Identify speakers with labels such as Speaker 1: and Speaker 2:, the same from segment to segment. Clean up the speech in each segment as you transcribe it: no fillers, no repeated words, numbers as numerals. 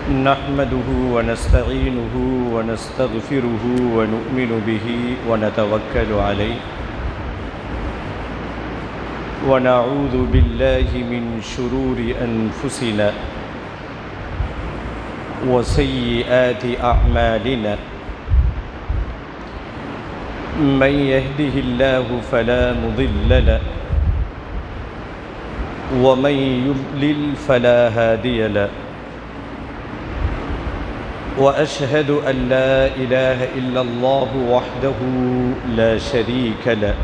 Speaker 1: نحمده ونستعينه ونستغفره ونؤمن به ونتوكل عليه ونعوذ بالله من شرور أنفسنا وسيئات أعمالنا من يهده الله فلا مضل له ومن يضلل فلا هادي له وأشهد أن لا إله إلا الله وحده لا شريك له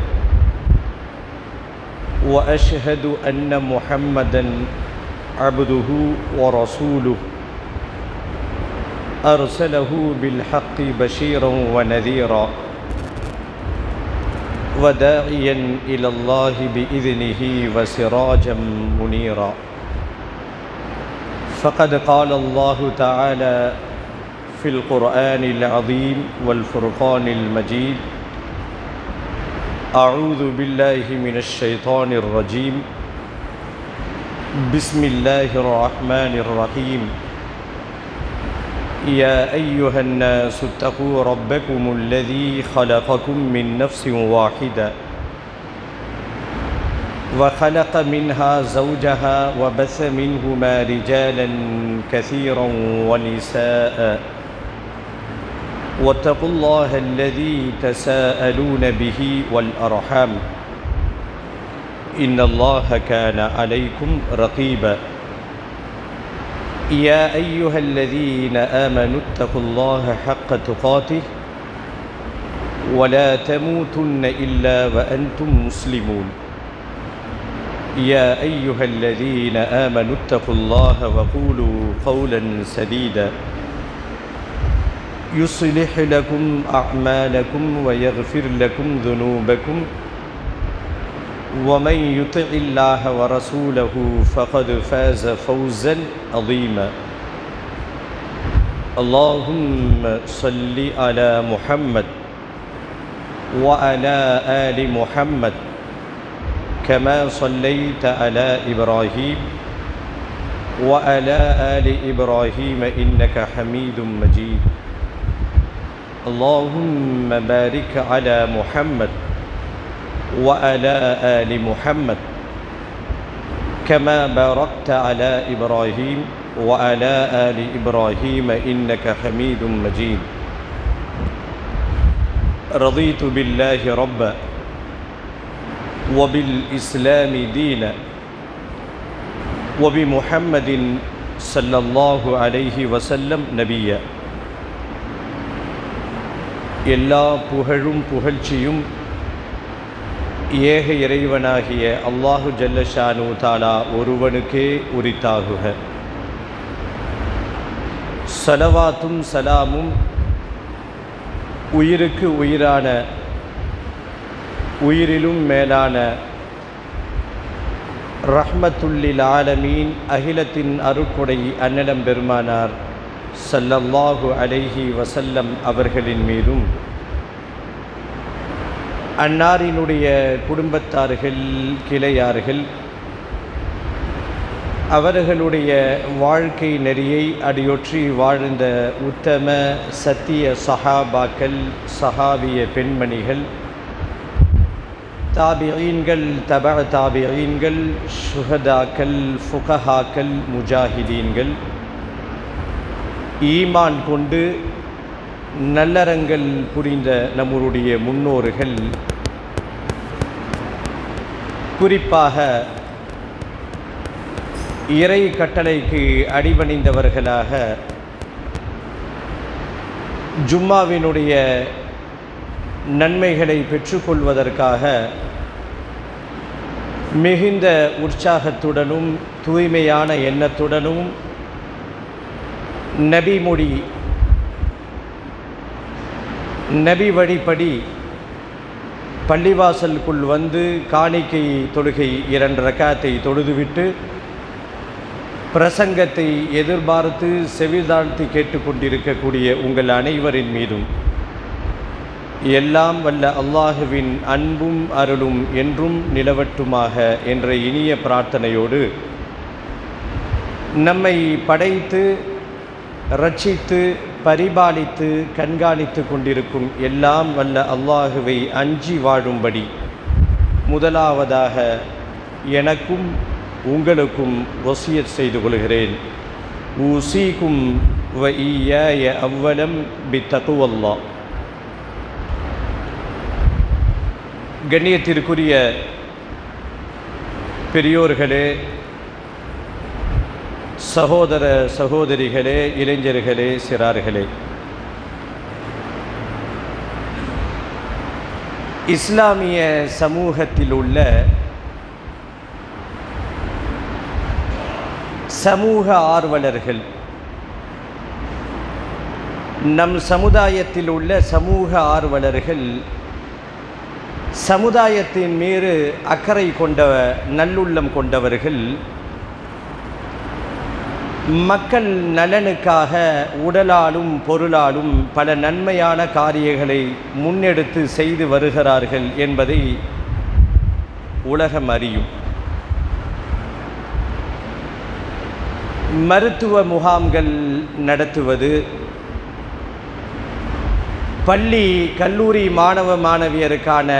Speaker 1: وأشهد أن محمدًا عبده ورسوله أرسله بالحق بشيرًا ونذيرًا وداعيًا إلى الله بإذنه وسراجًا منيرًا فقد قال الله تعالى في القرآن العظيم والفرقان المجيد أعوذ بالله من الشيطان الرجيم بسم الله الرحمن الرحيم يا أيها الناس اتقوا ربكم الذي خلقكم من نفس واحدة وخلق منها زوجها وبث منهما رجالا كثيرا ونساء واتقوا الله الذي تساءلون به والأرحام إن الله كان عليكم رقيبا يا أيها الذين آمنوا اتقوا الله حق تقاته ولا تموتن إلا وأنتم مسلمون يا أيها الذين آمنوا اتقوا الله وقولوا قولا سديدا يصلح لكم أعمالكم ويغفر لكم ذنوبكم ومن يطع الله ورسوله فقد فاز فوزا عظيما اللهم صل على محمد وعلى آل محمد كما صليت على إبراهيم وعلى آل إبراهيم إنك حميد مجيد اللهم بارك على محمد وعلى آل محمد كما باركت على إبراهيم وعلى آل إبراهيم إنك حميد مجيد رضيت بالله ربا وبالإسلام دينا وبمحمد صلى الله عليه وسلم نبيا எல்லா புகழும் புகழ்ச்சியும் ஏக இறைவனாகிய அல்லாஹு ஜல்லஷானு தாலா ஒருவனுக்கே உரித்தாகுக. ஸலவாத்தும் சலாமும் உயிருக்கு உயிரான உயிரிலும் மேலான ரஹ்மத்துல்லில் ஆலமீன் அகிலத்தின் அருட்கொடை அன்னலம் பெருமானார் ஸல்லல்லாஹு அலைஹி வஸல்லம் அவர்களின் மீதும் அன்னாரினுடைய குடும்பத்தார்கள் கிளையார்கள் அவர்களுடைய வாழ்க்கை நெறியை அடியொற்றி வாழ்ந்த உத்தம சத்திய சஹாபாக்கள் சஹாபிய பெண்மணிகள் தாபிஈன்கள் தபஅ தாபிஈன்கள் ஷுஹதாக்கள் ஃபுகஹாக்கள் முஜாஹிதீன்கள் ஈமான் கொண்டு நல்லறங்கள் புரிந்த நம்முடைய முன்னோர்கள் குறிப்பாக இறை கட்டளைக்கு அடிபணிந்தவர்களாக ஜும்மாவினுடைய நன்மைகளை பெற்றுக்கொள்வதற்காக மிகுந்த உற்சாகத்துடனும் தூய்மையான எண்ணத்துடனும் நபி வழிப்படி பள்ளிவாசலுக்குள் வந்து காணிக்கை தொழுகை 2 ரக்காத்தை தொழுதுவிட்டு பிரசங்கத்தை எதிர்பார்த்து செவிதாழ்த்தி கேட்டுக்கொண்டிருக்கக்கூடிய உங்கள் அனைவரின் மீதும் எல்லாம் வல்ல அல்லாஹுவின் அன்பும் அருளும் என்றும் நிலவட்டுமாக என்ற இனிய பிரார்த்தனையோடு நம்மை படைத்து ரட்சித்து பரிபாலித்து கண்காணித்து கொண்டிருக்கும் எல்லாம் வல்ல அல்லாஹுவை அஞ்சி வாழும்படி முதலாவதாக எனக்கும் உங்களுக்கும் வசியத் செய்து கொள்கிறேன். ஊசிக்கும் வ ஈயாய அவ்வலம் பித்தகுவல்லாஹ். கண்ணியத்திற்குரிய பெரியோர்களே, சகோதர சகோதரிகளே, இளைஞர்களே, சிறார்களே, இஸ்லாமிய சமூகத்தில் உள்ள சமூக ஆர்வலர்கள், நம் சமுதாயத்தில் உள்ள சமூக ஆர்வலர்கள் சமுதாயத்தின் மீது அக்கறை கொண்ட நல்லுள்ளம் கொண்டவர்கள், மக்கள் நலனுக்காக உடலாலும் பொருளாலும் பல நன்மையான காரியங்களை முன்னெடுத்து செய்து வருகிறார்கள் என்பதை உலகம் அறியும். மருத்துவ முகாம்கள் நடத்துவது, பள்ளி கல்லூரி மாணவ மாணவியருக்கான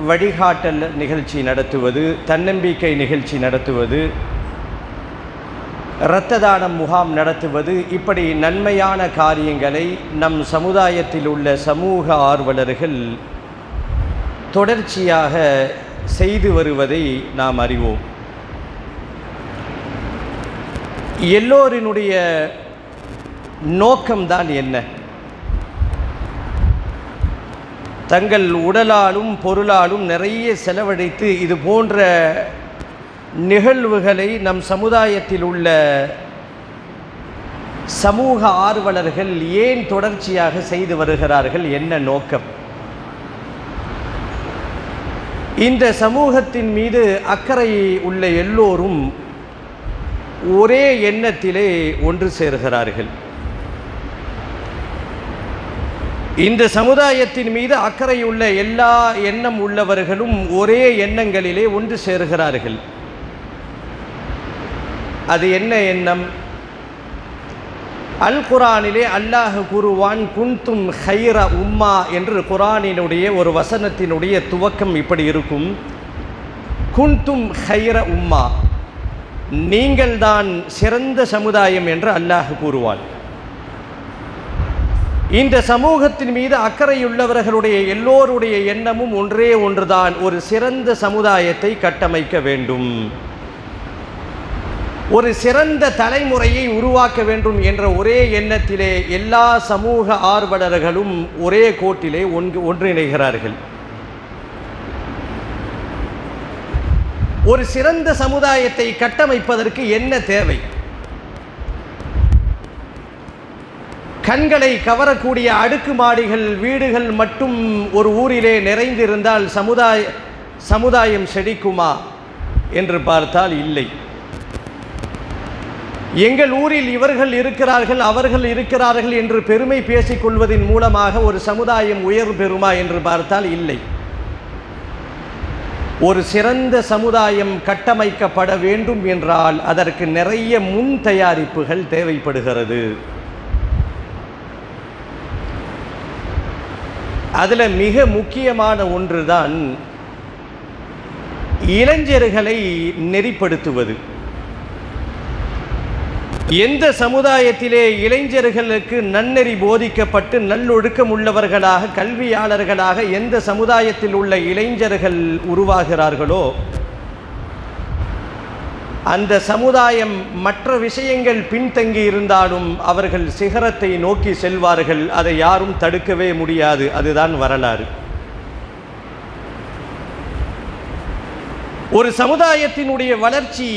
Speaker 1: வழிகாட்டல் நிகழ்ச்சி நடத்துவது, தன்னம்பிக்கை நிகழ்ச்சி நடத்துவது, இரத்த தானம் முகாம் நடத்துவது, இப்படி நன்மையான காரியங்களை நம் சமுதாயத்தில் உள்ள சமூக ஆர்வலர்கள் தொடர்ச்சியாக செய்து வருவதை நாம் அறிவோம். எல்லோரினுடைய நோக்கம்தான் என்ன? தங்கள் உடலாலும் பொருளாலும் நிறைய செலவழித்து இது போன்ற நிகழ்வுகளை நம் சமுதாயத்தில் உள்ள சமூக ஆர்வலர்கள் ஏன் தொடர்ச்சியாக செய்து வருகிறார்கள்? என்ன நோக்கம்? இந்த சமூகத்தின் மீது அக்கறை உள்ள எல்லோரும் ஒரே எண்ணத்திலே ஒன்று சேர்கிறார்கள். இந்த சமுதாயத்தின் மீது அக்கறையுள்ள எல்லா எண்ணம் உள்ளவர்களும் ஒரே எண்ணங்களிலே ஒன்று சேர்கிறார்கள். அது என்ன எண்ணம்? அல் குரானிலே அல்லாஹ் கூறுவான், குன்தும் ஹைர உம்மா என்று. குரானினுடைய ஒரு வசனத்தினுடைய துவக்கம் இப்படி இருக்கும், குன்தும் ஹைர உம்மா, நீங்கள்தான் சிறந்த சமுதாயம் என்று அல்லாஹ் கூறுவான். இந்த சமூகத்தின் மீது அக்கறையுள்ளவர்களுடைய எல்லோருடைய எண்ணமும் ஒன்றே ஒன்றுதான், ஒரு சிறந்த சமுதாயத்தை கட்டமைக்க வேண்டும், ஒரு சிறந்த தலைமுறையை உருவாக்க வேண்டும் என்ற ஒரே எண்ணத்திலே எல்லா சமூக ஆர்வலர்களும் ஒரே கோட்டிலே ஒன்றிணைகிறார்கள். ஒரு சிறந்த சமுதாயத்தை கட்டமைப்பதற்கு என்ன தேவை? கண்களை கவரக்கூடிய அடுக்குமாடிகள் வீடுகள் மட்டும் ஒரு ஊரிலே நிறைந்திருந்தால் சமுதாயம் செழிக்குமா என்று பார்த்தால் இல்லை. எங்கள் ஊரில் இவர்கள் இருக்கிறார்கள் அவர்கள் இருக்கிறார்கள் என்று பெருமை பேசிக்கொள்வதன் மூலமாக ஒரு சமுதாயம் உயர்வு பெறுமா என்று பார்த்தால் இல்லை. ஒரு சிறந்த சமுதாயம் கட்டமைக்கப்பட வேண்டும் என்றால் அதற்கு நிறைய முன் தயாரிப்புகள் தேவைப்படுகிறது. அதில் மிக முக்கியமான ஒன்றுதான் இளைஞர்களை நெறிப்படுத்துவது. எந்த சமுதாயத்திலே இளைஞர்களுக்கு நன்னெறி போதிக்கப்பட்டு நல்லொழுக்கம் உள்ளவர்களாக கல்வியாளர்களாக எந்த சமுதாயத்தில் உள்ள இளைஞர்கள் உருவாகிறார்களோ அந்த சமுதாயம் மற்ற விஷயங்கள் பின்தங்கி இருந்தாலும் அவர்கள் சிகரத்தை நோக்கி செல்வார்கள். அதை யாரும் தடுக்கவே முடியாது. அதுதான் வரலாறு. ஒரு சமுதாயத்தினுடைய வளர்ச்சி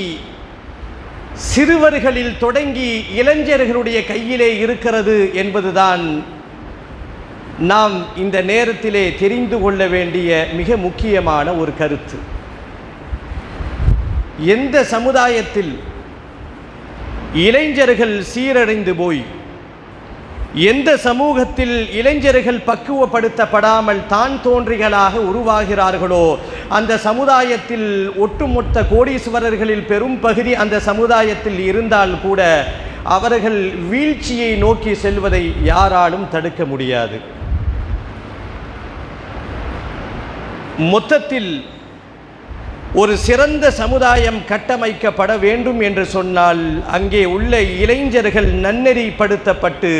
Speaker 1: சிறுவர்களில் தொடங்கி இளைஞர்களுடைய கையிலே இருக்கிறது என்பதுதான் நாம் இந்த நேரத்திலே தெரிந்து கொள்ள வேண்டிய மிக முக்கியமான ஒரு கருத்து. எந்த சமுதாயத்தில் இளைஞர்கள் சீரடைந்து போய் எந்த சமூகத்தில் இளைஞர்கள் பக்குவப்படுத்தப்படாமல் தான் தோன்றிகளாக உருவாகிறார்களோ அந்த சமுதாயத்தில் ஒட்டுமொத்த கோடீஸ்வரர்களில் பெரும் பகுதி அந்த சமுதாயத்தில் இருந்தால் கூட அவர்கள் வீழ்ச்சியை நோக்கி செல்வதை யாராலும் தடுக்க முடியாது. மொத்தத்தில் ஒரு சிறந்த சமுதாயம் கட்டமைக்கப்பட வேண்டும் என்று சொன்னால் அங்கே உள்ள இளைஞர்கள் நன்னெறிப்படுத்தப்பட்டு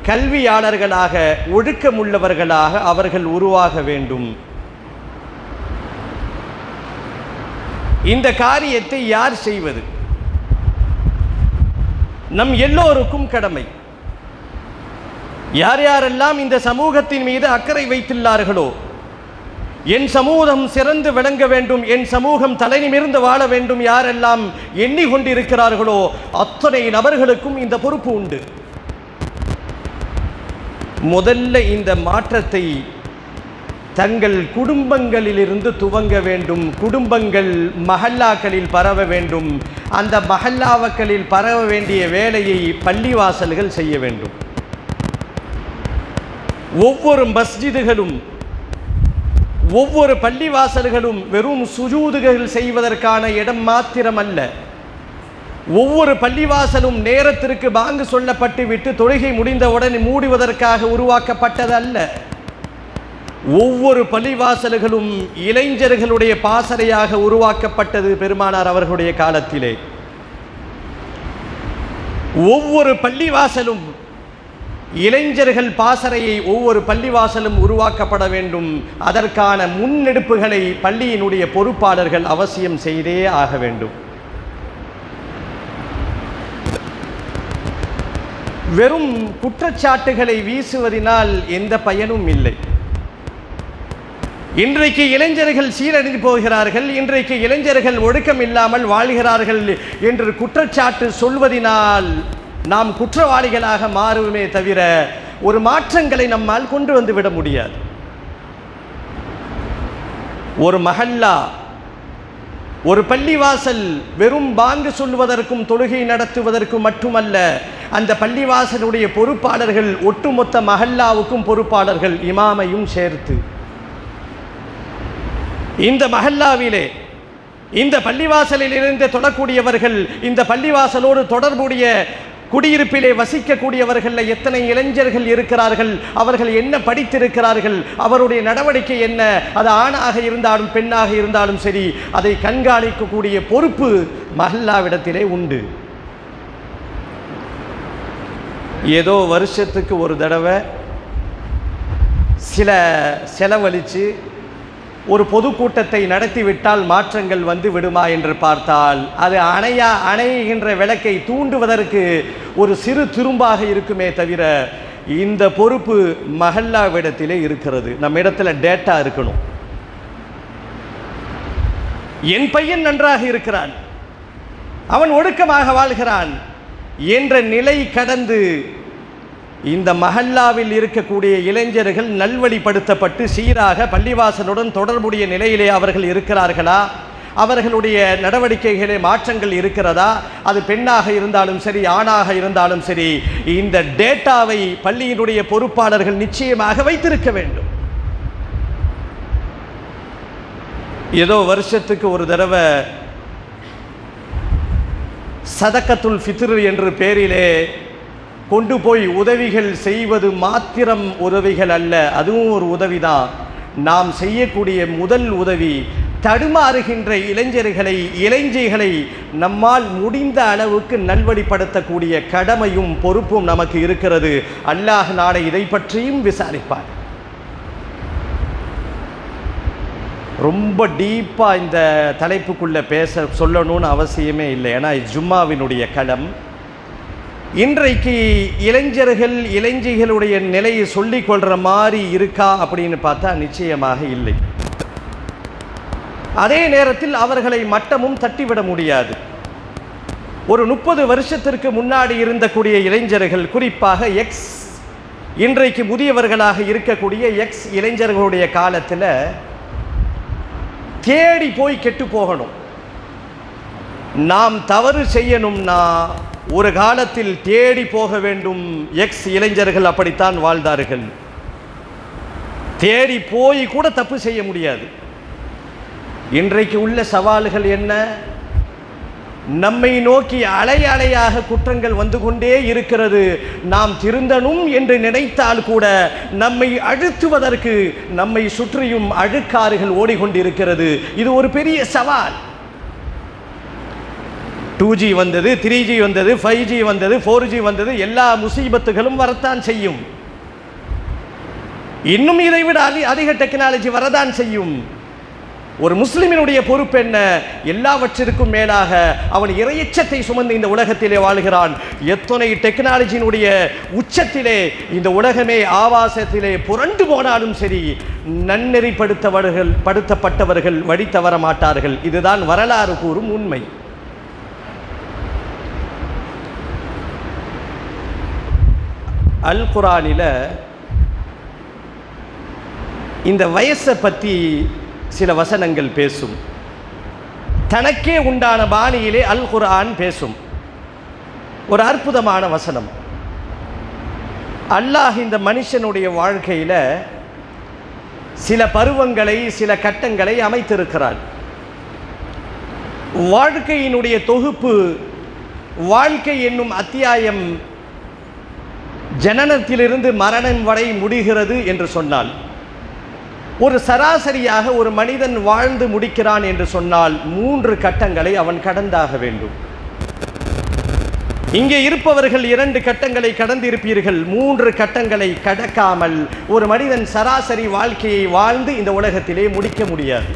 Speaker 1: கல்வியாளர்களாக, ஒழுக்கமுள்ளவர்களாக அவர்கள் உருவாக வேண்டும். இந்த காரியத்தை யார் செய்வது? நம் எல்லோருக்கும் கடமை. யார் யாரெல்லாம் இந்த சமூகத்தின் மீது அக்கறை வைத்துள்ளார்களோ, என் சமூகம் சிறந்து விளங்க வேண்டும், என் சமூகம் தலை நிமிர்ந்து வாழ வேண்டும், யாரெல்லாம் எண்ணிக்கொண்டிருக்கிறார்களோ அத்தனை நபர்களுக்கும் இந்த பொறுப்பு உண்டு. முதல்ல இந்த மாற்றத்தை தங்கள் குடும்பங்களிலிருந்து துவங்க வேண்டும். குடும்பங்கள் மஹல்லாக்களில் பரவ வேண்டும். அந்த மஹல்லாக்களில் பரவ வேண்டிய வேலையை பள்ளிவாசல்கள் செய்ய வேண்டும். ஒவ்வொரு மஸ்ஜிதுகளும் ஒவ்வொரு பள்ளிவாசல்களும் வெறும் சுஜூதுகள் செய்வதற்கான இடம் மாத்திரமல்ல. ஒவ்வொரு பள்ளிவாசலும் நேரத்திற்கு பாங்கு சொல்லப்பட்டு விட்டு தொழுகை முடிந்தவுடன் மூடுவதற்காக உருவாக்கப்பட்டது அல்ல. ஒவ்வொரு பள்ளிவாசல்களும் இளைஞர்களுடைய பாசறையாக உருவாக்கப்பட்டது பெருமானார் அவர்களுடைய காலத்திலே. ஒவ்வொரு பள்ளிவாசலும் இளைஞர்கள் பாசறையை ஒவ்வொரு பள்ளிவாசலும் உருவாக்கப்பட வேண்டும். அதற்கான முன்னெடுப்புகளை பள்ளியினுடைய பொறுப்பாளர்கள் அவசியம் செய்தே ஆக வேண்டும். வெறும் குற்றச்சாட்டுகளை வீசுவதனால் எந்த பயனும் இல்லை. இன்றைக்கு இளைஞர்கள் சீரழிந்து போகிறார்கள், இன்றைக்கு இளைஞர்கள் ஒழுக்கம் இல்லாமல் வாழ்கிறார்கள் என்று குற்றச்சாட்டு சொல்வதினால் நாம் குற்றவாளிகளாக மாறுவோமே தவிர ஒரு மாற்றங்களை நம்மால் கொண்டு வந்து விட முடியாது. ஒரு மஹல்லா, ஒரு பள்ளிவாசல் வெறும் பாங்கு சொல்வதற்கும் தொழுகை நடத்துவதற்கும் மட்டுமல்ல, அந்த பள்ளிவாசலுடைய பொறுப்பாளர்கள் ஒட்டுமொத்த மஹல்லாவுக்கும் பொறுப்பாளர்கள், இமாமையும் சேர்த்து. இந்த மஹல்லாவிலே இந்த பள்ளிவாசலில் இருந்து தொடக்கூடியவர்கள், இந்த பள்ளிவாசலோடு தொடர்புடைய குடியிருப்பிலே வசிக்கக்கூடியவர்கள் எத்தனை இளைஞர்கள் இருக்கிறார்கள், அவர்கள் என்ன படித்திருக்கிறார்கள், அவருடைய நடவடிக்கை என்ன, அது ஆணாக இருந்தாலும் பெண்ணாக இருந்தாலும் சரி, அதை கண்காணிக்கக்கூடிய பொறுப்பு மஹல்லாவிடத்திலே உண்டு. ஏதோ வருஷத்துக்கு ஒரு தடவை சில செலவழித்து ஒரு பொதுக்கூட்டத்தை நடத்திவிட்டால் மாற்றங்கள் வந்து விடுமா என்று பார்த்தால் அது அணைகின்ற விளக்கை தூண்டுவதற்கு ஒரு சிறு துரும்பாக இருக்குமே தவிர இந்த பொறுப்பு மஹல்லாவிடத்திலே இருக்கிறது. நம்ம இடத்துல டேட்டா இருக்கணும். என் பையன் நன்றாக இருக்கிறான், அவன் ஒழுக்கமாக வாழ்கிறான் என்ற நிலை கடந்து இந்த மஹல்லாவில் இருக்கக்கூடிய இளைஞர்கள் நல்வழிப்படுத்தப்பட்டு சீராக பள்ளிவாசலுடன் தொடர்புடைய நிலையிலே அவர்கள் இருக்கிறார்களா, அவர்களுடைய நடவடிக்கைகளே மாற்றங்கள் இருக்கிறதா, அது பெண்ணாக இருந்தாலும் சரி ஆணாக இருந்தாலும் சரி, இந்த டேட்டாவை பள்ளியினுடைய பொறுப்பாளர்கள் நிச்சயமாக வைத்திருக்க வேண்டும். ஏதோ வருஷத்துக்கு ஒரு தடவை சதக்கத்துல் ஃபித்ர் என்ற பேரிலே கொண்டு போய் உதவிகள் செய்வது மாத்திரம் உதவிகள் அல்ல, அதுவும் ஒரு உதவிதான். நாம் செய்யக்கூடிய முதல் உதவி தடுமாறுகின்ற இளைஞர்களை நம்மால் முடிந்த அளவுக்கு நல்வழிப்படுத்தக்கூடிய கடமையும் பொறுப்பும் நமக்கு இருக்கிறது. அல்லாஹ் நாளை இதை பற்றியும் விசாரிப்பார். ரொம்ப டீப்பாக இந்த தலைப்புக்குள்ளே சொல்லணும்னு அவசியமே இல்லை. ஏன்னா ஜும்மாவினுடைய களம். இன்றைக்கு இளைஞர்களுடைய நிலையை சொல்லிக் கொள்கிற மாதிரி இருக்கா அப்படின்னு பார்த்தா நிச்சயமாக இல்லை. அதே நேரத்தில் அவர்களை மட்டமும் தட்டிவிட முடியாது. ஒரு 30 வருஷத்திற்கு முன்னாடி இருந்தக்கூடிய இளைஞர்கள், குறிப்பாக இன்றைக்கு முதியவர்களாக இருக்கக்கூடிய இளைஞர்களுடைய காலத்தில் தேடி போய் கெட்டு போகணும். நாம் தவறு செய்யணும்னா ஒரு காலத்தில் தேடி போக வேண்டும். இளைஞர்கள் அப்படித்தான் வாழ்ந்தார்கள். தேடி போய் கூட தப்பு செய்ய முடியாது. இன்றைக்கு உள்ள சவால்கள் என்ன? நம்மை நோக்கி அலை அலையாக குற்றங்கள் வந்து கொண்டே இருக்கிறது. நாம் திருந்தணும் என்று நினைத்தால் கூட நம்மை அழுத்துவதற்கு நம்மை சுற்றியும் அழுக்காறுகள் ஓடிக்கொண்டிருக்கிறது. இது ஒரு பெரிய சவால். 2G வந்தது, 3G வந்தது, 5G வந்தது, 4G வந்தது. எல்லா முசீபத்துகளும் வரத்தான் செய்யும். இன்னும் இதைவிட அதிக டெக்னாலஜி வரதான் செய்யும். ஒரு முஸ்லிமினுடைய பொறுப்பு என்ன? எல்லாவற்றிற்கும் மேலாக அவன் இறையச்சத்தை சுமந்து இந்த உலகத்திலே வாழ்கிறான். எத்தனை டெக்னாலஜியினுடைய உச்சத்திலே இந்த உலகமே ஆபாசத்திலே புரண்டு போனாலும் சரி, படுத்தப்பட்டவர்கள் வழி தவற மாட்டார்கள். இதுதான் வரலாறு கூறும் உண்மை. அல் குர்ஆனில் இந்த வயசை பற்றி சில வசனங்கள் பேசும். தனக்கே உண்டான பாணியிலே அல் குர்ஆன் பேசும். ஒரு அற்புதமான வசனம். அல்லாஹ் இந்த மனுஷனுடைய வாழ்க்கையில் சில பருவங்களை, சில கட்டங்களை அமைத்திருக்கிறார். வாழ்க்கையினுடைய தொகுப்பு, வாழ்க்கை என்னும் அத்தியாயம் ஜனனத்திலிருந்து மரணம் வரை முடிகிறது என்று சொன்னால், ஒரு சராசரியாக ஒரு மனிதன் வாழ்ந்து முடிக்கிறான் என்று சொன்னால் 3 கட்டங்களை அவன் கடந்தாக வேண்டும். இங்கே இருப்பவர்கள் 2 கட்டங்களை கடந்திருப்பீர்கள். 3 கட்டங்களை கடக்காமல் ஒரு மனிதன் சராசரி வாழ்க்கையை வாழ்ந்து இந்த உலகத்திலே முடிக்க முடியாது.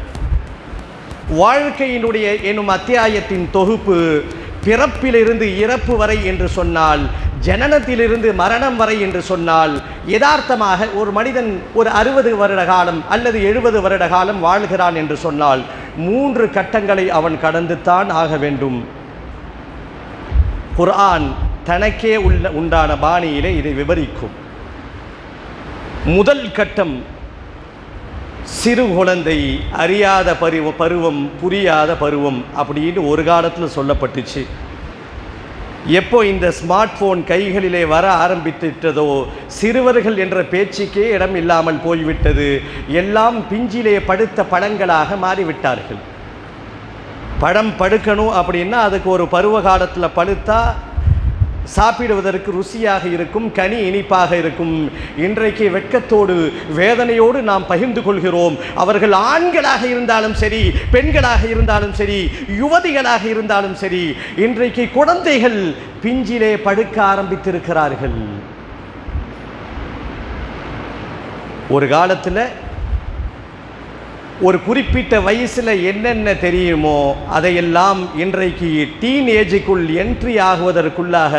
Speaker 1: வாழ்க்கையினுடைய எனும் அத்தியாயத்தின் தொகுப்பு பிறப்பிலிருந்து இறப்பு வரை என்று சொன்னால், ஜனனத்திலிருந்து மரணம் வரை என்று சொன்னால், யதார்த்தமாக ஒரு மனிதன் ஒரு 60 வருட காலம் அல்லது 70 வருட காலம் வாழ்கிறான் என்று சொன்னால் 3 கட்டங்களை அவன் கடந்துத்தான் ஆக வேண்டும். குர்ஆன் தனக்கே உண்டான பாணியிலே இதை விவரிக்கும். முதல் கட்டம் சிறு குழந்தை, அறியாத பருவம், புரியாத பருவம் அப்படின்னு ஒரு காலத்தில் சொல்லப்பட்டுச்சு. எப்போ இந்த ஸ்மார்ட் ஃபோன் கைகளிலே வர ஆரம்பித்துட்டதோ சிறுவர்கள் என்ற பேச்சுக்கே இடம் இல்லாமல் போய்விட்டது. எல்லாம் பிஞ்சிலே படுத்த பழங்களாக மாறிவிட்டார்கள். பழம் படுக்கணும் அப்படின்னா அதுக்கு ஒரு பருவ காலத்தில் பழுத்தா சாப்பிடுவதற்கு ருசியாக இருக்கும், கனி இனிப்பாக இருக்கும். இன்றைக்கு வெட்கத்தோடு வேதனையோடு நாம் பகிர்ந்து கொள்கிறோம். அவர்கள் ஆண்களாக இருந்தாலும் சரி, பெண்களாக இருந்தாலும் சரி, யுவதிகளாக இருந்தாலும் சரி, இன்றைக்கு குழந்தைகள் பிஞ்சிலே படுக்க ஆரம்பித்திருக்கிறார்கள். ஒரு காலத்தில் ஒரு குறிப்பிட்ட வயசில் என்னென்ன தெரியுமோ அதையெல்லாம் இன்றைக்கு டீனேஜுக்குள் என்ட்ரி ஆகுவதற்குள்ளாக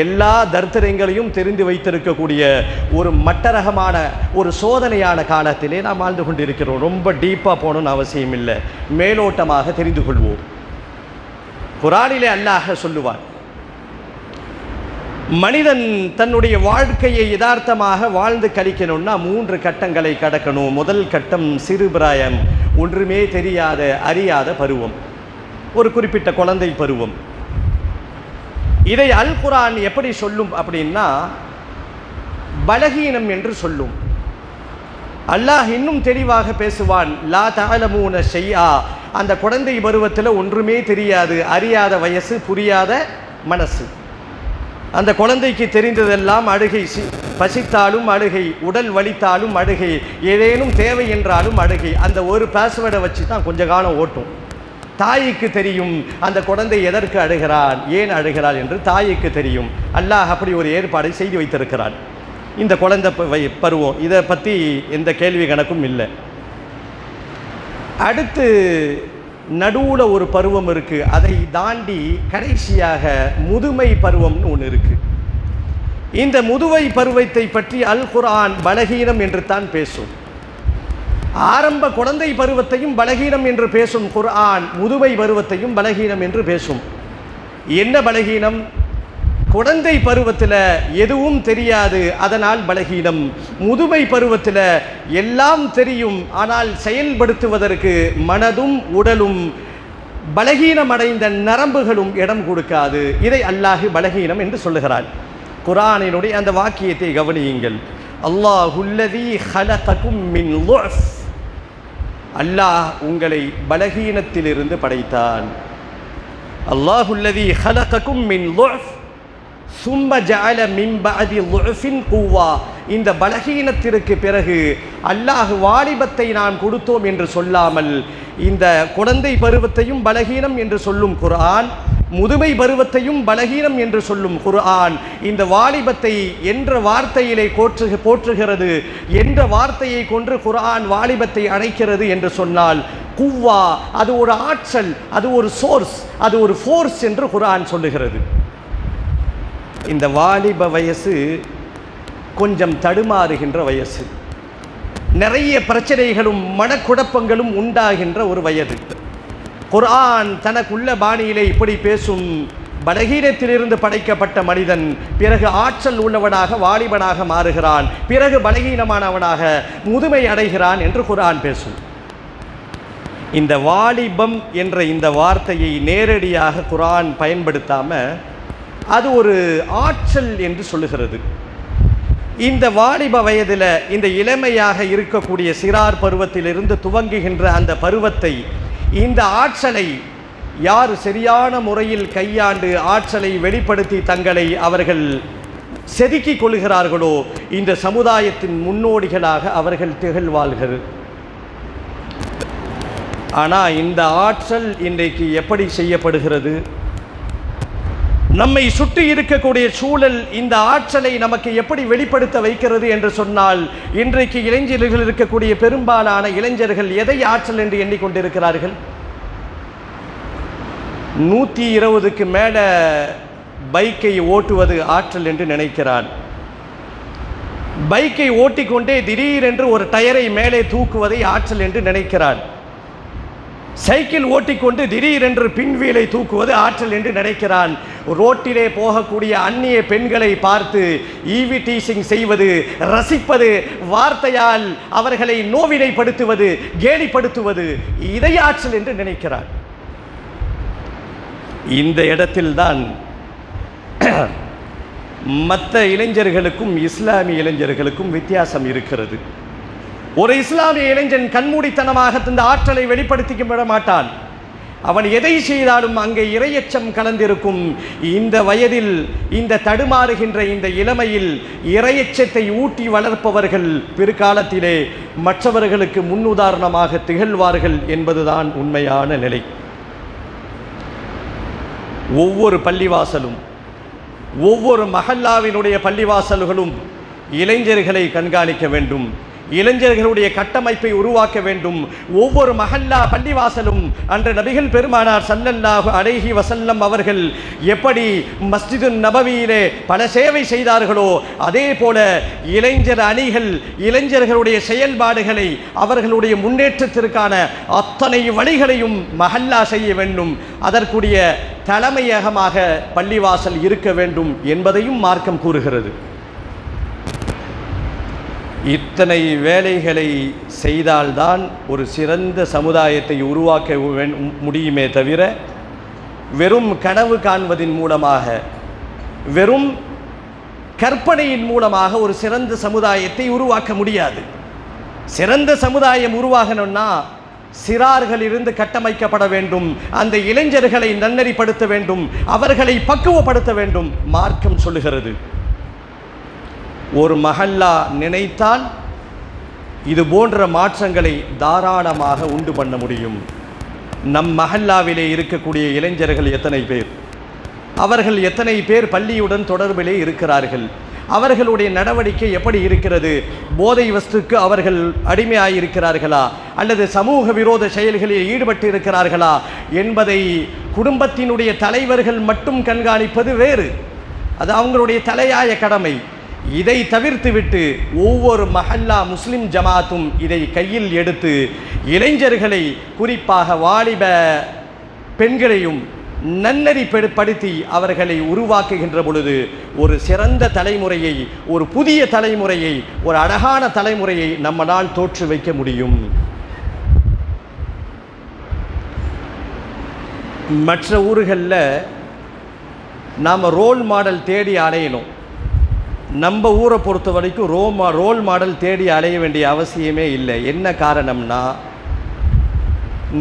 Speaker 1: எல்லா தர்த்தரங்களையும் தெரிந்து வைத்திருக்கக்கூடிய ஒரு மட்டரகமான ஒரு சோதனையான காலத்திலே நாம் வாழ்ந்து கொண்டிருக்கிறோம். ரொம்ப டீப்பாக போகணும்னு அவசியம் இல்லை, மேலோட்டமாக தெரிந்து கொள்வோம். குர்ஆனிலே அல்லாஹ் சொல்லுவான், மனிதன் தன்னுடைய வாழ்க்கையை யதார்த்தமாக வாழ்ந்து கழிக்கணும்னா 3 கட்டங்களை கடக்கணும். முதல் கட்டம் சிறு பிராயம், ஒன்றுமே தெரியாத அறியாத பருவம், ஒரு குறிப்பிட்ட குழந்தை பருவம். இதை அல் குர்ஆன் எப்படி சொல்லும் அப்படின்னா பலகீனம் என்று சொல்லும். அல்லாஹ் இன்னும் தெளிவாக பேசுவான், லா தஅலமூன ஷைஆ, அந்த குழந்தை பருவத்தில் ஒன்றுமே தெரியாது, அறியாத வயசு, புரியாத மனசு. அந்த குழந்தைக்கு தெரிந்ததெல்லாம் அழுகை, பசித்தாலும் அழுகை, உடல் வலித்தாலும் அழுகை, ஏதேனும் தேவை என்றாலும் அழுகை. அந்த ஒரு பாஸ்வேர்டை வச்சு தான் கொஞ்ச காலம் ஓட்டும். தாய்க்கு தெரியும் அந்த குழந்தை எதற்கு அழுகிறான், ஏன் அழுகிறாள் என்று தாய்க்கு தெரியும். அல்லாஹ் அப்படி ஒரு ஏற்பாடை செய்து வைத்திருக்கிறான். இந்த குழந்தை பருவம், இதை பற்றி எந்த கேள்வி கணக்கும் இல்லை. அடுத்து நடுவுல ஒரு பருவம் இருக்கு, அதை தாண்டி கடைசியாக முதுமை பருவம்னு ஒன்று இருக்கு. இந்த முதுமை பருவத்தை பற்றி அல் குர்ஆன் பலகீனம் என்று தான் பேசும். ஆரம்ப குழந்தை பருவத்தையும் பலகீனம் என்று பேசும் குர்ஆன், முதுமை பருவத்தையும் பலகீனம் என்று பேசும். என்ன பலகீனம்? குழந்தை பருவத்தில் எதுவும் தெரியாது, அதனால் பலகீனம். முதுமை பருவத்தில் எல்லாம் தெரியும், ஆனால் செயல்படுத்துவதற்கு மனதும் உடலும் பலகீனமடைந்த நரம்புகளும் இடம் கொடுக்காது. இதை அல்லாஹ் பலகீனம் என்று சொல்லுகிறார். குர்ஆனினுடைய அந்த வாக்கியத்தை கவனியுங்கள். அல்லாஹுல்லதீ ஹலககும் மின் லுஃப், அல்லாஹ் உங்களை பலகீனத்திலிருந்து படைத்தான். அல்லாஹுல்லதி ஹலகக்கும் மின் லுஃப் சும்ம ஜஅல மின் பஅதி லுஃபின் குவ்வா. இந்த பலகீனத்திற்கு பிறகு அல்லாஹ் வாலிபத்தை நான் கொடுத்தோம் என்று சொல்லாமல் இந்த குழந்தை பருவத்தையும் பலகீனம் என்று சொல்லும் குர்ஆன், முதுமை பருவத்தையும் பலகீனம் என்று சொல்லும் குர்ஆன் இந்த வாலிபத்தை என்ற வார்த்தையிலே போற்றுகிறது, என்ற வார்த்தையை கொன்று குர்ஆன் வாலிபத்தை அழைக்கிறது என்று சொன்னால் குவ்வா, அது ஒரு ஆற்றல், அது ஒரு சோர்ஸ், அது ஒரு ஃபோர்ஸ் என்று குர்ஆன் சொல்லுகிறது. இந்த வாலிப வயசு கொஞ்சம் தடுமாறுகின்ற வயசு, நிறைய பிரச்சனைகளும் மனக்குழப்பங்களும் உண்டாகின்ற ஒரு வயது. குர்ஆன் தனக்குள்ள பாணியிலே இப்படி பேசும். பலகீனத்திலிருந்து படைக்கப்பட்ட மனிதன் பிறகு ஆற்றல் உள்ளவனாக வாலிபனாக மாறுகிறான், பிறகு பலகீனமானவனாக முதுமை அடைகிறான் என்று குர்ஆன் பேசும். இந்த வாலிபம் என்ற இந்த வார்த்தையை நேரடியாக குர்ஆன் பயன்படுத்தாம அது ஒரு ஆற்றல் என்று சொல்லுகிறது. இந்த வாலிப வயதில் இந்த இளமையாக இருக்கக்கூடிய சிறார் பருவத்திலிருந்து துவங்குகின்ற அந்த பருவத்தை, இந்த ஆற்றலை யார் சரியான முறையில் கையாண்டு ஆற்றலை வெளிப்படுத்தி தங்களை அவர்கள் செதுக்கிக் கொள்கிறார்களோ இந்த சமுதாயத்தின் முன்னோடிகளாக அவர்கள் திகழ்வார்கள். ஆனால் இந்த ஆற்றல் இன்றைக்கு எப்படி செய்யப்படுகிறது? நம்மை சுற்றி இருக்கக்கூடிய சூழல் இந்த ஆற்றலை நமக்கு எப்படி வெளிப்படுத்த வைக்கிறது என்று சொன்னால், இன்றைக்கு இளைஞர்கள் இருக்கக்கூடிய பெரும்பாலான இளைஞர்கள் எதை ஆற்றல் என்று எண்ணிக்கொண்டிருக்கிறார்கள்? 120க்கு மேலே பைக்கை ஓட்டுவது ஆற்றல் என்று நினைக்கிறான். பைக்கை ஓட்டிக்கொண்டே திடீரென்று ஒரு டயரை மேலே தூக்குவதை ஆற்றல் என்று நினைக்கிறான். சைக்கிள் ஓட்டிக்கொண்டு திடீரென்று பின்வீலை தூக்குவது ஆற்றல் என்று நினைக்கிறான். ரோட்டிலே போகக்கூடிய அந்நிய பெண்களை பார்த்து ஈவி டீசிங் செய்வது, ரசிப்பது, வார்த்தையால் அவர்களை நோவினைப்படுத்துவது, கேலிப்படுத்துவது, இதை ஆற்றல் என்று நினைக்கிறான். இந்த இடத்தில்தான் மற்ற இளைஞர்களுக்கும் இஸ்லாமிய இளைஞர்களுக்கும் வித்தியாசம் இருக்கிறது. ஒரு இஸ்லாமிய இளைஞன் கண்மூடித்தனமாக இந்த ஆற்றலை வெளிப்படுத்திக்க விட மாட்டான். அவன் எதை செய்தாலும் அங்கே இறையச்சம் கலந்திருக்கும். இந்த வயதில், இந்த தடுமாறுகின்ற இந்த இளமையில் இறையச்சத்தை ஊட்டி வளர்ப்பவர்கள் பிற்காலத்திலே மற்றவர்களுக்கு முன்னுதாரணமாக திகழ்வார்கள் என்பதுதான் உண்மையான நிலை. ஒவ்வொரு பள்ளிவாசலும், ஒவ்வொரு மஹல்லாவினுடைய பள்ளிவாசல்களும் இளைஞர்களை கண்காணிக்க வேண்டும், இளைஞர்களுடைய கட்டமைப்பை உருவாக்க வேண்டும். ஒவ்வொரு மஹல்லா பள்ளிவாசலும் அன்று நபிகள் பெருமானார் ஸல்லல்லாஹு அலைஹி வஸல்லம் அவர்கள் எப்படி மஸ்ஜிது நபவியிலே பல சேவை செய்தார்களோ அதே போல இளைஞர் அணிகள், இளைஞர்களுடைய செயல்பாடுகளை, அவர்களுடைய முன்னேற்றத்திற்கான அத்தனை வழிகளையும் மஹல்லா செய்ய வேண்டும். அதற்குரிய தலைமையகமாக பள்ளிவாசல் இருக்க வேண்டும் என்பதையும் மார்க்கம் கூறுகிறது. இத்தனை வேலைகளை செய்தால்தான் ஒரு சிறந்த சமுதாயத்தை உருவாக்க முடியுமே தவிர, வெறும் கனவு காண்பதின் மூலமாக, வெறும் கற்பனையின் மூலமாக ஒரு சிறந்த சமுதாயத்தை உருவாக்க முடியாது. சிறந்த சமுதாயம் உருவாகணும்னா சிறார்களிலிருந்து கட்டமைக்கப்பட வேண்டும். அந்த இளைஞர்களை நன்னெறிப்படுத்த வேண்டும், அவர்களை பக்குவப்படுத்த வேண்டும். மார்க்கம் சொல்லுகிறது, ஒரு மஹல்லா நினைத்தால் இது போன்ற மாற்றங்களை தாராளமாக உண்டு பண்ண முடியும். நம் மஹல்லாவிலே இருக்கக்கூடிய இளைஞர்கள் எத்தனை பேர், அவர்கள் எத்தனை பேர் பள்ளியுடன் தொடர்பிலே இருக்கிறார்கள், அவர்களுடைய நடவடிக்கை எப்படி இருக்கிறது, போதை வஸ்துக்கு அவர்கள் அடிமையாயிருக்கிறார்களா அல்லது சமூக விரோத செயல்களில் ஈடுபட்டு இருக்கிறார்களா என்பதை குடும்பத்தினுடைய தலைவர்கள் மட்டும் கண்காணிப்பது வேறு, அது அவங்களுடைய தலையாய கடமை. இதை தவிர்த்துவிட்டு ஒவ்வொரு மஹல்லா முஸ்லிம் ஜமாத்தும் இதை கையில் எடுத்து இளைஞர்களை, குறிப்பாக வாலிப பெண்களையும் நன்னெறிப்படுத்தி அவர்களை உருவாக்குகின்ற பொழுது ஒரு சிறந்த தலைமுறையை, ஒரு புதிய தலைமுறையை, ஒரு அழகான தலைமுறையை நம்மால் தோற்று வைக்க முடியும். மற்ற ஊர்களில் நாம் ரோல் மாடல் தேடி அலையணும். நம்ம ஊரை பொறுத்த வரைக்கும் ரோல் மாடல் தேடி அலைய வேண்டிய அவசியமே இல்லை. என்ன காரணம்னா,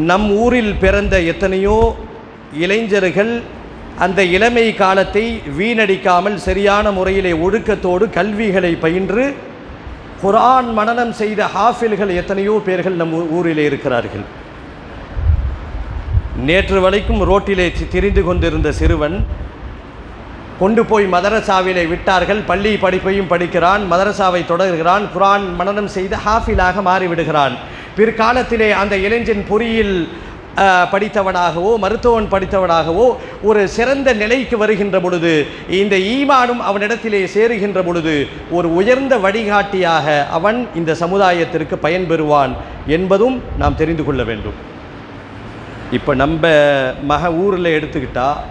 Speaker 1: நம் ஊரில் பிறந்த எத்தனையோ இளைஞர்கள் அந்த இளமை காலத்தை வீணடிக்காமல் சரியான முறையிலே ஒழுக்கத்தோடு கல்விகளை பயின்று குர்ஆன் மனனம் செய்த ஹாஃபில்கள் எத்தனையோ பேர்கள் நம் ஊரிலே இருக்கிறார்கள். நேற்று வரைக்கும் ரோட்டிலே திரிந்து கொண்டிருந்த சிறுவன் கொண்டு போய் மதரசாவிலே விட்டார்கள். பள்ளி படிப்பையும் படிக்கிறான், மதரசாவை தொடர்கிறான், குர்ஆன் மனனம் செய்து ஹாஃபிலாக மாறிவிடுகிறான். பிற்காலத்திலே அந்த இளைஞன் பொறியில் படித்தவனாகவோ மருத்துவன் படித்தவனாகவோ ஒரு சிறந்த நிலைக்கு வருகின்ற பொழுது, இந்த ஈமானும் அவனிடத்திலே சேருகின்ற பொழுது ஒரு உயர்ந்த வழிகாட்டியாக அவன் இந்த சமுதாயத்திற்கு பயன்பெறுவான் என்பதும் நாம் தெரிந்து கொள்ள வேண்டும். இப்போ நம்ம ஊரில் எடுத்துக்கிட்டால்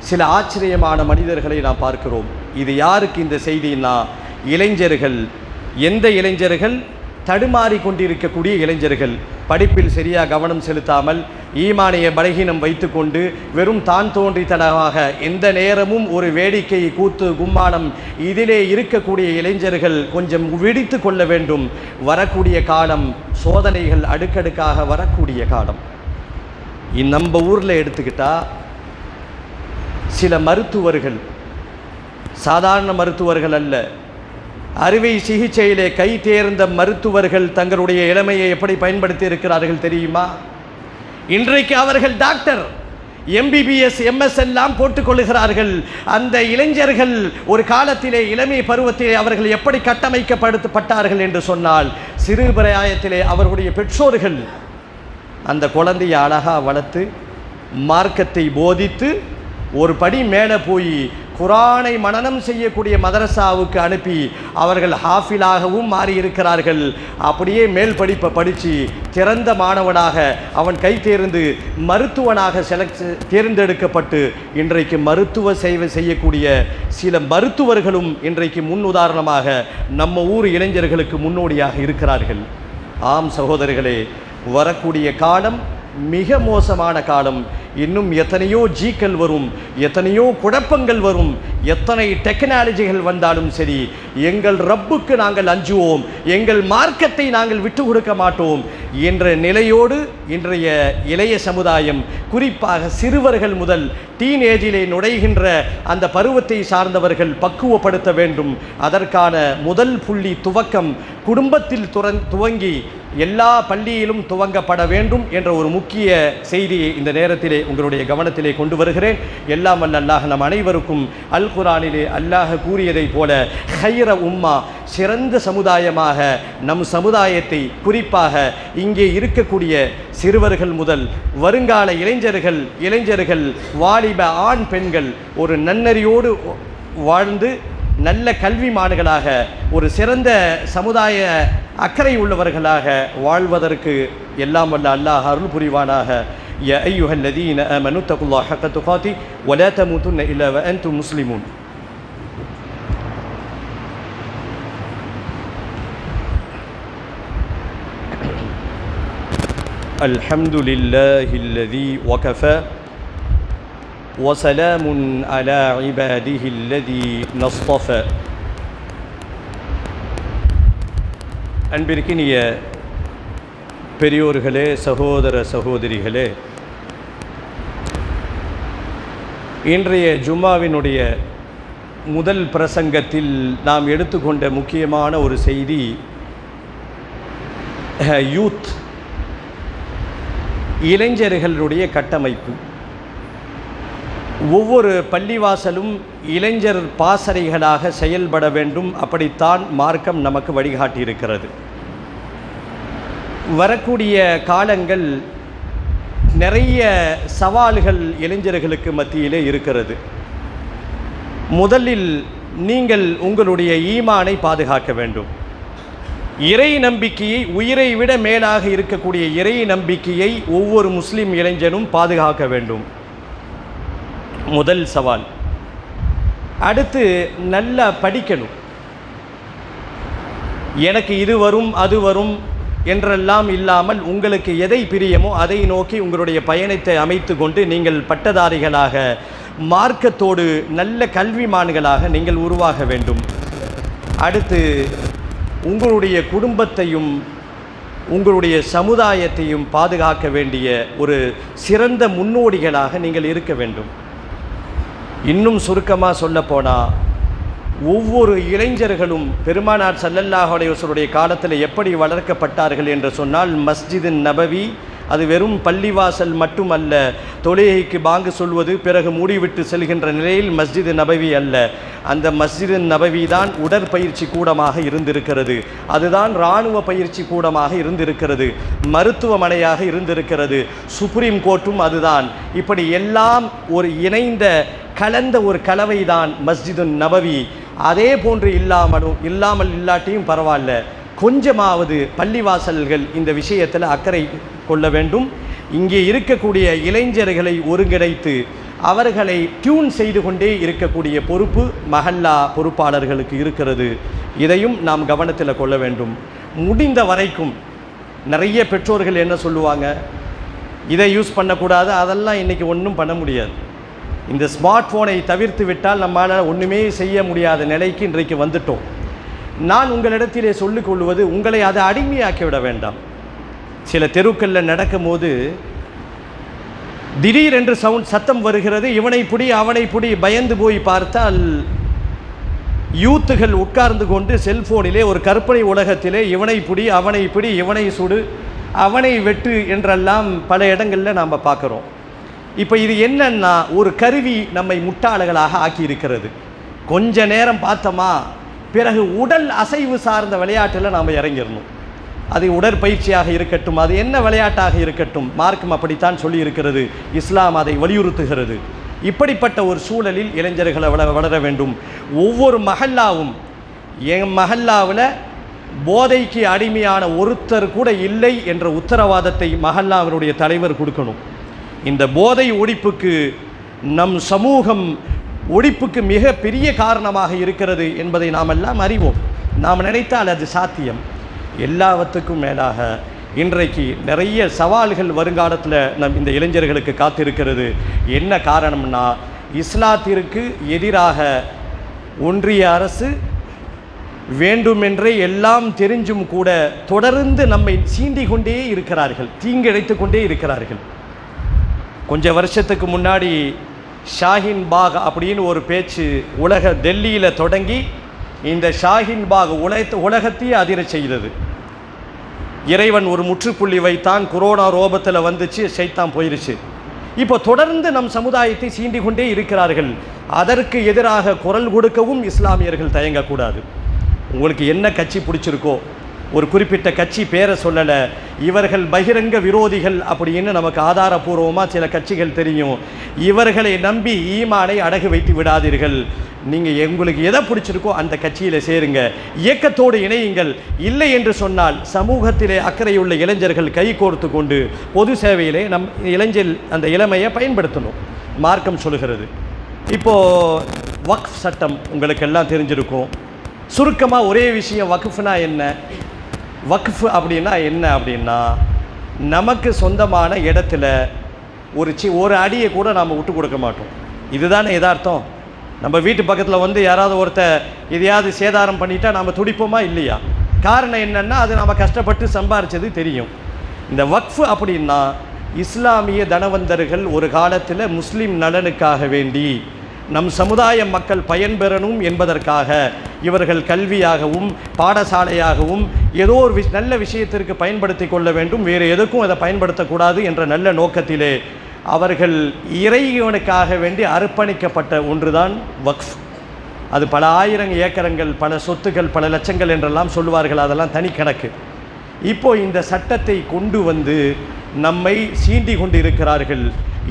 Speaker 1: சில ஆச்சரியமான மனிதர்களை நாம் பார்க்கிறோம். இது யாருக்கு இந்த செய்தின்னா, இளைஞர்கள். எந்த இளைஞர்கள்? தடுமாறி கொண்டிருக்கக்கூடிய இளைஞர்கள், படிப்பில் சரியாக கவனம் செலுத்தாமல் ஈமானிய பலகீனம் வைத்துக்கொண்டு வெறும் தான் தோன்றித்தனமாக எந்த நேரமும் ஒரு வேடிக்கை கூத்து கும்மானம் இதிலே இருக்கக்கூடிய இளைஞர்கள் கொஞ்சம் விழித்து கொள்ள வேண்டும். வரக்கூடிய காலம் சோதனைகள் அடுக்கடுக்காக வரக்கூடிய காலம். நம்ம ஊரில் எடுத்துக்கிட்டால் சில மருத்துவர்கள், சாதாரண மருத்துவர்கள் அல்ல, அறுவை சிகிச்சையிலே கை தேர்ந்த மருத்துவர்கள் தங்களுடைய இளமையை எப்படி பயன்படுத்தி இருக்கிறார்கள் தெரியுமா? இன்றைக்கு அவர்கள் டாக்டர், MBBS MS எல்லாம் போட்டுக்கொள்ளுகிறார்கள். அந்த இளைஞர்கள் ஒரு காலத்திலே இளமை பருவத்திலே அவர்கள் எப்படி கட்டமைக்கப்பட்டார்கள் என்று சொன்னால், சிறு பிராயத்திலே அவர்களுடைய பெற்றோர்கள் அந்த குழந்தையை அழகாக வளர்த்து மார்க்கத்தை போதித்து ஒரு படி மேலே போய் குர்ஆனை மனனம் செய்யக்கூடிய மதரசாவுக்கு அனுப்பி அவர்கள் ஹாஃபிலாகவும் மாறியிருக்கிறார்கள். அப்படியே மேல் படிப்பை படித்து திறந்த மாணவனாக அவன் கை தேர்ந்து மருத்துவனாக தேர்ந்தெடுக்கப்பட்டு இன்றைக்கு மருத்துவ சேவை செய்யக்கூடிய சில மருத்துவர்களும் இன்றைக்கு முன் உதாரணமாக நம்ம ஊர் இளைஞர்களுக்கு முன்னோடியாக இருக்கிறார்கள். ஆம் சகோதரர்களே, வரக்கூடிய காலம் மிக மோசமான காலம். இன்னும் எத்தனையோ ஜீக்கள் வரும், எத்தனையோ குழப்பங்கள் வரும், எத்தனை டெக்னாலஜிகள் வந்தாலும் சரி, எங்கள் ரப்புக்கு நாங்கள் அஞ்சுவோம், எங்கள் மார்க்கத்தை நாங்கள் விட்டு கொடுக்க மாட்டோம் என்ற நிலையோடு இன்றைய இளைய சமுதாயம், குறிப்பாக சிறுவர்கள் முதல் டீனேஜிலே நுழைகின்ற அந்த பருவத்தை சார்ந்தவர்கள் பக்குவப்படுத்த வேண்டும். அதற்கான முதல் புள்ளி துவக்கம் குடும்பத்தில் துவங்கி எல்லா பள்ளியிலும் துவங்கப்பட வேண்டும் என்ற ஒரு முக்கிய செய்தியை இந்த நேரத்திலே உங்களுடைய கவனத்திலே கொண்டு வருகிறேன். எல்லாம் வல்ல அல்லாஹ் நம் அனைவருக்கும் அல் குர்ஆனிலே அல்லாஹ் கூறியதைப் போல ஹைர உம்மா, சிறந்த சமுதாயமாக நம் சமுதாயத்தை, குறிப்பாக இங்கே இருக்கக்கூடிய சிறுவர்கள் முதல் வருங்கால இளைஞர்கள் வாலிப ஆண் பெண்கள் ஒரு நன்னறியோடு வாழ்ந்து நல்ல கல்விமான்களாக ஒரு சிறந்த சமுதாய அக்கறை உள்ளவர்களாக வாழ்வதற்கு எல்லாம் வல்ல அல்லாஹ் அருள் புரிவானாக. யா அய்யுஹல்லதீன ஆமனு தகுல்லாஹ ஹக்க துகாதி வலா தமூதுன்ன இல்லா வஅன்தும் முஸ்லிமூன். அல்ஹம்துலில்லாஹில்லதீ வகஃபா وسلام على عباده الذين اصطفى. அன்பிற்கினிய பெரியோர்களே, சகோதர சகோதரிகளே, இன்றைய ஜும்மாவினுடைய முதல் பிரசங்கத்தில் நாம் எடுத்துக்கொண்ட முக்கியமான ஒரு செய்தி யூத், இளைஞர்களுடைய கட்டமைப்பு. ஒவ்வொரு பள்ளிவாசலும் இளைஞர் பாசறைகளாக செயல்பட வேண்டும். அப்படித்தான் மார்க்கம் நமக்கு வழிகாட்டியிருக்கிறது. வரக்கூடிய காலங்கள் நிறைய சவால்கள் இளைஞர்களுக்கு மத்தியிலே இருக்கிறது. முதலில் நீங்கள் உங்களுடைய ஈமானை பாதுகாக்க வேண்டும். இறை நம்பிக்கையை, உயிரை விட மேலாக இருக்கக்கூடிய இறை நம்பிக்கையை ஒவ்வொரு முஸ்லிம் இளைஞனும் பாதுகாக்க வேண்டும். முதல் சவால். அடுத்து நல்லா படிக்கணும். எனக்கு இது வரும் அது வரும் என்றெல்லாம் இல்லாமல் உங்களுக்கு எதை பிரியமோ அதை நோக்கி உங்களுடைய பயணத்தை அமைத்து கொண்டு நீங்கள் பட்டதாரிகளாக, மார்க்கத்தோடு நல்ல கல்விமான்களாக நீங்கள் உருவாக வேண்டும். அடுத்து உங்களுடைய குடும்பத்தையும் உங்களுடைய சமுதாயத்தையும் பாதுகாக்க வேண்டிய ஒரு சிறந்த முன்னோடிகளாக நீங்கள் இருக்க வேண்டும். இன்னும் சுருக்கமாக சொல்லப்போனால், ஒவ்வொரு இளைஞர்களும் பெருமானார் ஸல்லல்லாஹு அலைஹி வஸல்லம் காலத்தில் எப்படி வளர்க்கப்பட்டார்கள் என்று சொன்னால், மஸ்ஜிது நபவி அது வெறும் பள்ளிவாசல் மட்டுமல்ல, தொழுகைக்கு பாங்கு சொல்வது பிறகு மூடிவிட்டு செல்கின்ற நிலையில் மஸ்ஜிது நபவி அல்ல. அந்த மஸ்ஜிது நபவி தான் உடற்பயிற்சி கூடமாக இருந்திருக்கிறது, அதுதான் இராணுவ பயிற்சி கூடமாக இருந்திருக்கிறது, மருத்துவமனையாக இருந்திருக்கிறது, சுப்ரீம் கோர்ட்டும் அதுதான். இப்படி எல்லாம் ஒரு இணைந்த கலந்த ஒரு கலவை தான் மஸ்ஜிது நபவி. அதே போன்று இல்லாமல் இல்லாட்டியும் பரவாயில்ல, கொஞ்சமாவது பள்ளிவாசல்கள் இந்த விஷயத்தில் அக்கறை கொள்ள வேண்டும். இங்கே இருக்கக்கூடிய இளைஞர்களை ஒருங்கிணைத்து அவர்களை டியூன் செய்து கொண்டே இருக்கக்கூடிய பொறுப்பு மஹல்லா பொறுப்பாளர்களுக்கு இருக்கிறது. இதையும் நாம் கவனத்தில் கொள்ள வேண்டும். முடிந்த வரைக்கும் நிறைய பெற்றோர்கள் என்ன சொல்லுவாங்க, இதை யூஸ் பண்ணக்கூடாது, அதெல்லாம் இன்றைக்கி ஒன்றும் பண்ண முடியாது. இந்த ஸ்மார்ட் ஃபோனை தவிர்த்து விட்டால் நம்மளால் ஒன்றுமே செய்ய முடியாத நிலைக்கு இன்றைக்கு வந்துட்டோம். நான் உங்களிடத்திலே சொல்லிக்கொள்வது, உங்களை அதை அடிமையாக்கி விட வேண்டாம். சில தெருக்களில் நடக்கும்போது திடீரென்று சத்தம் வருகிறது, இவனை பிடி அவனை பிடி. பயந்து போய் பார்த்தால் யூத்துகள் உட்கார்ந்து கொண்டு செல்போனிலே ஒரு கற்பனை உலகத்திலே இவனை பிடி அவனை பிடி, இவனை சுடு அவனை வெட்டு என்றெல்லாம் பல இடங்களில் நாம் பார்க்குறோம். இப்போ இது என்னன்னா, ஒரு கருவி நம்மை முட்டாள்களாக ஆக்கி இருக்கிறது. கொஞ்ச நேரம் பார்த்தோமா, பிறகு உடல் அசைவு சார்ந்த விளையாட்டில் நாம் இறங்கிடணும். அது உடற்பயிற்சியாக இருக்கட்டும், அது என்ன விளையாட்டாக இருக்கட்டும், மார்க்கம் அப்படித்தான் சொல்லி இருக்கிறது, இஸ்லாம் அதை வலியுறுத்துகிறது. இப்படிப்பட்ட ஒரு சூழலில் இளைஞர்களை வளர வேண்டும். ஒவ்வொரு மஹல்லாவும், என் மஹல்லாவில் போதைக்கு அடிமையான ஒருத்தர் கூட இல்லை என்ற உத்தரவாதத்தை மஹல்லாவினுடைய தலைவர் கொடுக்கணும். இந்த போதை ஒழிப்புக்கு நம் சமூகம் ஒழிப்புக்கு மிக பெரிய காரணமாக இருக்கிறது என்பதை நாம் எல்லாம் அறிவோம். நாம் நினைத்தால் அது சாத்தியம். எல்லாவற்றுக்கும் மேலாக இன்றைக்கு நிறைய சவால்கள் வருங்காலத்தில் இந்த இளைஞர்களுக்கு காத்திருக்கிறது. என்ன காரணம்னா, இஸ்லாத்திற்கு எதிராக ஒன்றிய அரசு வேண்டுமென்றே எல்லாம் தெரிஞ்சும் கூட தொடர்ந்து நம்மை சீண்டி கொண்டே இருக்கிறார்கள், தீங்கிழைத்து கொண்டே இருக்கிறார்கள். கொஞ்சம் வருஷத்துக்கு முன்னாடி ஷாஹின் பாக் அப்படின்னு ஒரு பேச்சு டெல்லியில் தொடங்கி இந்த ஷாஹின் பாக் உலகத்தையே அதிர செய்தது. இறைவன் ஒரு முற்றுப்புள்ளி வைத்தான், கொரோனா ரோபத்தில் வந்துச்சு, சைத்தான் போயிருச்சு. இப்போ தொடர்ந்து நம் சமுதாயத்தை சீண்டி கொண்டே இருக்கிறார்கள். அதற்கு எதிராக குரல் கொடுக்கவும் இஸ்லாமியர்கள் தயங்கக்கூடாது. உங்களுக்கு என்ன கட்சி பிடிச்சிருக்கோ, ஒரு குறிப்பிட்ட கட்சி பேரை சொல்லலை, இவர்கள் பகிரங்க விரோதிகள் அப்படின்னு நமக்கு ஆதாரபூர்வமாக சில கட்சிகள் தெரியும். இவர்களை நம்பி ஈமானை அடகு வைத்து விடாதீர்கள். நீங்கள் உங்களுக்கு எதை பிடிச்சிருக்கோ அந்த கட்சியில் சேருங்க, இயக்கத்தோடு இணையுங்கள். இல்லை என்று சொன்னால் சமூகத்திலே அக்கறையுள்ள இளைஞர்கள் கை கோர்த்து கொண்டு பொது சேவையிலே நம் அந்த இளமையை பயன்படுத்தணும். மார்க்கம் சொல்கிறது. இப்போது வக்ஃப் சட்டம் உங்களுக்கெல்லாம் தெரிஞ்சிருக்கும். சுருக்கமாக ஒரே விஷயம், வக்ஃப்னா என்ன? வக்ஃப் அப்படின்னா என்ன அப்படின்னா, நமக்கு சொந்தமான இடத்துல ஒரு அடியை கூட நாம் விட்டு கொடுக்க மாட்டோம். இதுதானே யதார்த்தம். நம்ம வீட்டு பக்கத்தில் யாராவது ஒருத்தர் எதையாவது சேதாரம் பண்ணிட்டா நாம் துடிப்போமா இல்லையா? காரணம் என்னென்னா, அது நம்ம கஷ்டப்பட்டு சம்பாரித்தது தெரியும். இந்த வக்ஃப் அப்படின்னா, இஸ்லாமிய தனவந்தர்கள் ஒரு காலத்தில் முஸ்லீம் நலனுக்காக வேண்டி நம் சமுதாய மக்கள் பயன்பெறணும் என்பதற்காக இவர்கள் கல்வியாகவும் பாடசாலையாகவும் ஏதோ ஒரு நல்ல விஷயத்திற்கு பயன்படுத்தி கொள்ள வேண்டும், வேறு எதுக்கும் அதை பயன்படுத்தக்கூடாது என்ற நல்ல நோக்கத்திலே அவர்கள் இறைவனுக்காக வேண்டி அர்ப்பணிக்கப்பட்ட ஒன்றுதான் வக்ஃப். அது பல ஆயிரம் ஏக்கரங்கள், பல சொத்துக்கள், பல லட்சங்கள் என்றெல்லாம் சொல்லுவார்கள், அதெல்லாம் தனி கணக்கு. இப்போ இந்த சட்டத்தை கொண்டு வந்து நம்மை சீண்டி கொண்டு இருக்கிறார்கள்.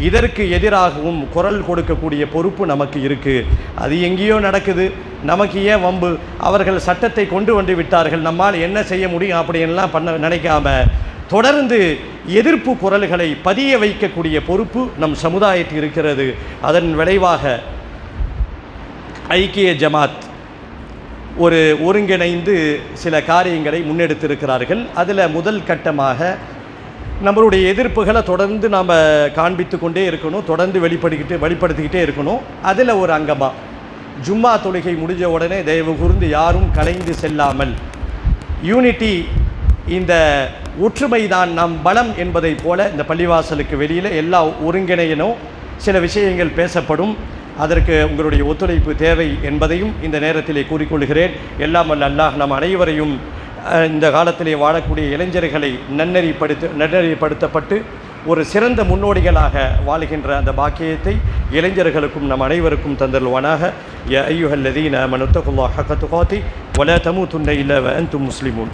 Speaker 1: இதற்கு எதிராகவும் குரல் கொடுக்கக்கூடிய பொறுப்பு நமக்கு இருக்குது. அது எங்கேயோ நடக்குது, நமக்கு ஏன் வம்பு? அவர்கள் சட்டத்தை கொண்டு வந்து விட்டார்கள், நம்மால் என்ன செய்ய முடியும் அப்படின்லாம் நினைக்காம தொடர்ந்து எதிர்ப்பு குரல்களை பதிய வைக்கக்கூடிய பொறுப்பு நம் சமுதாயத்தில் இருக்கிறது. அதன் விளைவாக ஐக்கிய ஜமாத் ஒருங்கிணைந்து சில காரியங்களை முன்னெடுத்திருக்கிறார்கள். அதில் முதல் கட்டமாக நம்மளுடைய எதிர்ப்புகளை தொடர்ந்து நாம் காண்பித்து கொண்டே இருக்கணும், தொடர்ந்து வெளிப்படுத்திக்கிட்டே இருக்கணும். அதில் ஒரு அங்கமாக ஜும்மா தொழுகை முடிஞ்ச உடனே தயவு கூர்ந்து யாரும் கலைந்து செல்லாமல் யூனிட்டி இந்த ஒற்றுமைதான் நம் பலம் என்பதைப் போல இந்த பள்ளிவாசலுக்கு வெளியில் எல்லா ஒருங்கிணையினும் சில விஷயங்கள் பேசப்படும். அதற்கு உங்களுடைய ஒத்துழைப்பு தேவை என்பதையும் இந்த நேரத்திலே கூறிக்கொள்கிறேன். எல்லாம் வல்ல அல்லாஹ் நம் அனைவரையும் இந்த காலத்திலே வாழக்கூடிய இளைஞர்களை நன்னெறிப்படுத்தப்பட்டு ஒரு சிறந்த முன்னோடிகளாக வாழுகின்ற அந்த பாக்கியத்தை இளைஞர்களுக்கும் நம் அனைவருக்கும் தந்தருள்வானாக. யா அய்யுஹல்லதீன ஆமனு தக்குல்லாஹ ஹக்க துகாத்தி வலா தமூதுன்ன இல்லா வ அன்தும் முஸ்லிமூன்.